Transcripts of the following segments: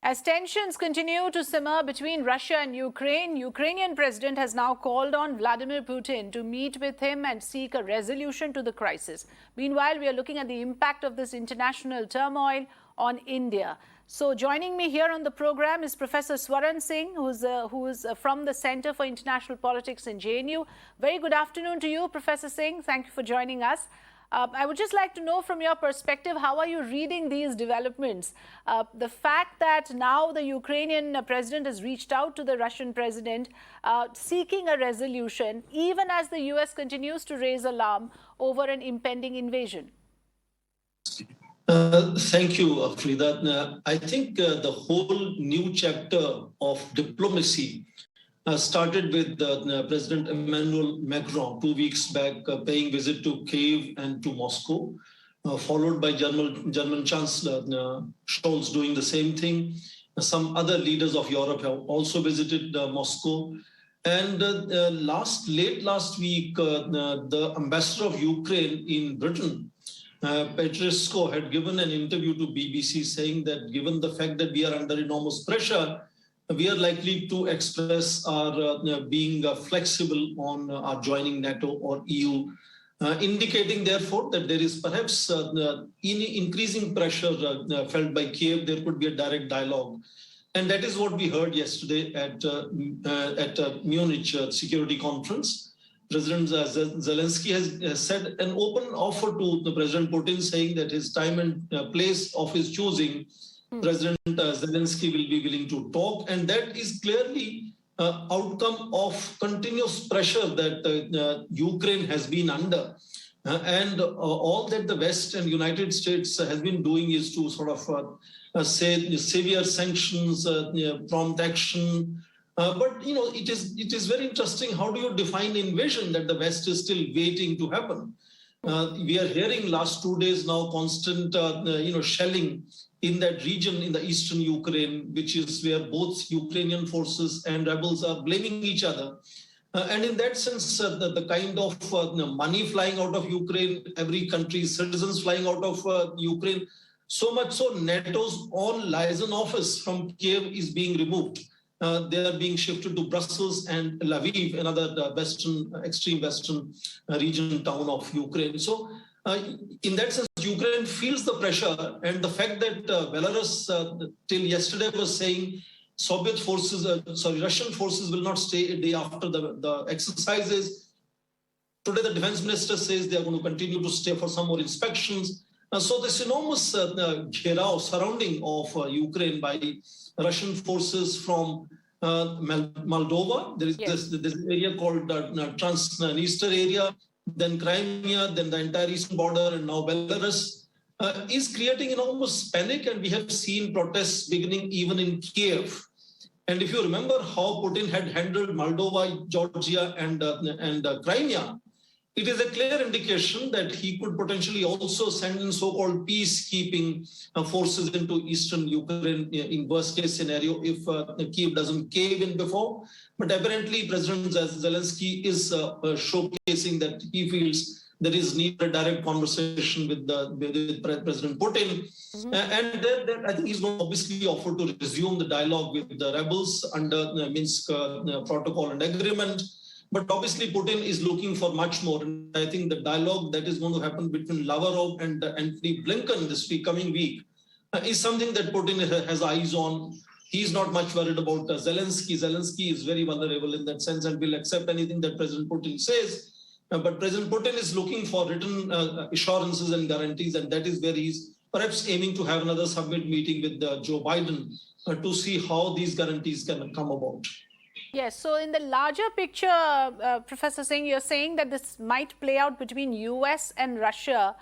As tensions continue to simmer between Russia and Ukraine, Ukrainian president has now called on Vladimir Putin to meet with him and seek a resolution to the crisis. Meanwhile, we are looking at the impact of this international turmoil on India. So joining me here on the program is Professor Swaran Singh, who is from the Center for International Politics in JNU. Very good afternoon to you, Professor Singh. Thank you for joining us. I would just like to know from your perspective, how are you reading these developments? The fact that now the Ukrainian president has reached out to the Russian president seeking a resolution, even as the US continues to raise alarm over an impending invasion. Thank you, Frida. I think the whole new chapter of diplomacy started with President Emmanuel Macron 2 weeks back paying visit to Kyiv and to Moscow, followed by German Chancellor Scholz doing the same thing. Some other leaders of Europe have also visited Moscow. And late last week, the ambassador of Ukraine in Britain, Petresco, had given an interview to BBC saying that given the fact that we are under enormous pressure, we are likely to express our being flexible on our joining NATO or EU, indicating therefore that there is perhaps increasing pressure felt by Kyiv. There could be a direct dialogue. And that is what we heard yesterday at Munich Security Conference. President Zelenskyy has said an open offer to the President Putin, saying that his time and place of his choosing, President Zelenskyy will be willing to talk, and that is clearly outcome of continuous pressure that Ukraine has been under. And all that the West and United States has been doing is to sort of say severe sanctions, prompt action. But you know, it is very interesting. How do you define invasion that the West is still waiting to happen? We are hearing last 2 days now constant shelling in that region in the eastern Ukraine, which is where both Ukrainian forces and rebels are blaming each other. And in that sense, the kind of money flying out of Ukraine, every country's citizens flying out of Ukraine, so much so NATO's own liaison office from Kyiv is being removed. They are being shifted to Brussels and Lviv, another extreme western region town of Ukraine. So in that sense, Ukraine feels the pressure, and the fact that Belarus till yesterday was saying Russian forces will not stay a day after the exercises. Today, the defense minister says they are going to continue to stay for some more inspections. So this enormous gherav surrounding of Ukraine by Russian forces from Moldova. There is this area called Transnistria area, then Crimea, then the entire eastern border, and now Belarus, is creating enormous panic. And we have seen protests beginning even in Kyiv. And if you remember how Putin had handled Moldova, Georgia, and Crimea, it is a clear indication that he could potentially also send in so-called peacekeeping forces into eastern Ukraine in worst-case scenario if Kyiv doesn't cave in before. But apparently, President Zelenskyy is showcasing that he feels there is need for a direct conversation with President Putin. And then I think he's going to obviously offer to resume the dialogue with the rebels under the Minsk protocol and agreement. But obviously, Putin is looking for much more. And I think the dialogue that is going to happen between Lavrov and Antony Blinken this coming week is something that Putin has eyes on. He's not much worried about Zelenskyy. Zelenskyy is very vulnerable in that sense and will accept anything that President Putin says. But President Putin is looking for written assurances and guarantees, and that is where he's perhaps aiming to have another summit meeting with Joe Biden to see how these guarantees can come about. Yes, so in the larger picture, Professor Singh, you're saying that this might play out between US and Russia,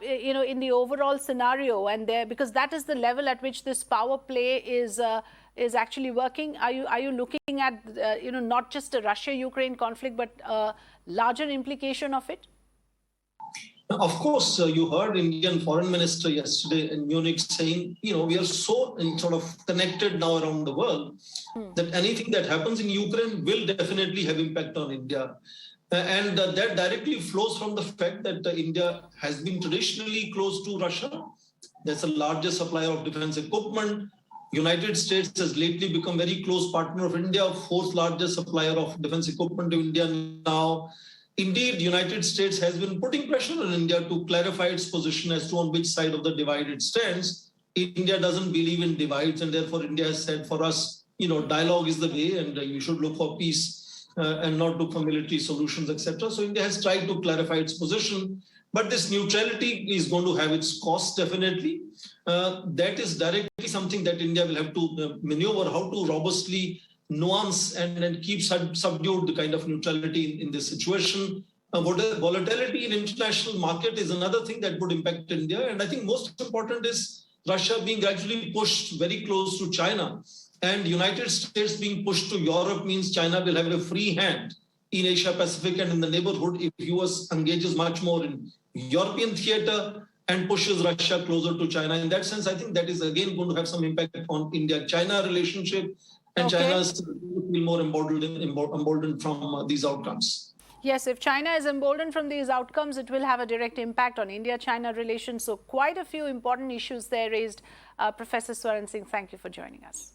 in the overall scenario, and because that is the level at which this power play is actually working. Are you looking at not just a Russia-Ukraine conflict, but a larger implication of it? Of course, you heard Indian Foreign Minister yesterday in Munich saying, we are so sort of connected now around the world that anything that happens in Ukraine will definitely have impact on India. And that directly flows from the fact that India has been traditionally close to Russia. That's the largest supplier of defense equipment. United States has lately become very close partner of India, fourth largest supplier of defense equipment to India now. Indeed, United States has been putting pressure on India to clarify its position as to on which side of the divide it stands. India doesn't believe in divides, and therefore India has said for us, dialogue is the way, and you should look for peace and not look for military solutions, etc. So India has tried to clarify its position. But this neutrality is going to have its cost, definitely. That is directly something that India will have to maneuver, how to robustly nuance and keep subdued the kind of neutrality in this situation. Volatility in international market is another thing that would impact India. And I think most important is Russia being gradually pushed very close to China. And United States being pushed to Europe means China will have a free hand in Asia Pacific and in the neighborhood if US engages much more in European theater and pushes Russia closer to China. In that sense, I think that is again going to have some impact on India-China relationship, and China is more emboldened from these outcomes. Yes, if China is emboldened from these outcomes, it will have a direct impact on India-China relations. So quite a few important issues there raised. Professor Swaran Singh, thank you for joining us.